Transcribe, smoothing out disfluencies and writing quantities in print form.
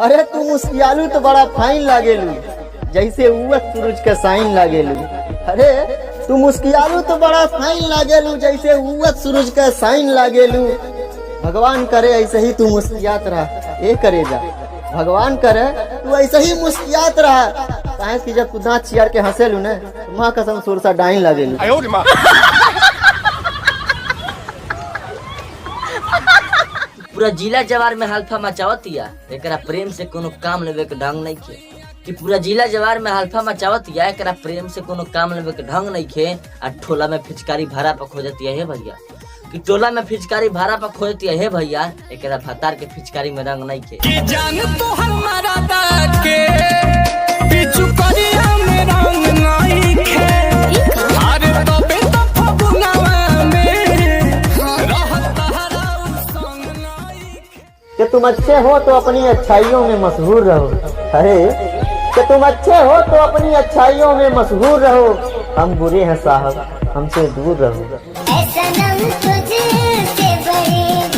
अरे तू मुस्कियालू तो बड़ा फाइन लागेलू, जैसे उगत सूरज का साइन लागेलू। अरे तू मुस्कियालू तो बड़ा फाइन लागेलू, जैसे उगत सूरज का साइन लागेलू। भगवान करे ऐसे ही तू मुस्कियात रहा, ए करेगा भगवान करे तू ऐसे ही मुस्कियात रहा। काहे कि जब तू दांत चियार के हंसेलू ना, माँ कसम सुरसा डाइन लागेलू। पूरा जिला जवार में हल्फा मचावतिया, एकरा प्रेम से कोनो काम लेवे के ढंग नहीं खे। कि पूरा जिला जवार में हल्फा मचावतिया, एकरा प्रेम से कोनो काम लेवे के ढंग नहीं खे। आ ठोला में फिचकारी भाड़ा पर खोजतिया है भैया, कि टोला में फिचकारी भाड़ा पर खोजतिया है भैया, एकरा भतार के फिचकारी में रंग नहीं खे। कि जान तो हमारा के पिछु करिया में रंग नहीं खे। अरे तो बेटा फगुनावा में रहत हरा संग नहीं खे। कि तुम अच्छे हो तो अपनी अच्छाइयों में मशहूर रहो। अरे कि तुम अच्छे हो तो अपनी अच्छाइयों में मशहूर रहो। हम बुरे हैं साहब, हमसे दूर रहो। ऐसा तुझसे बड़े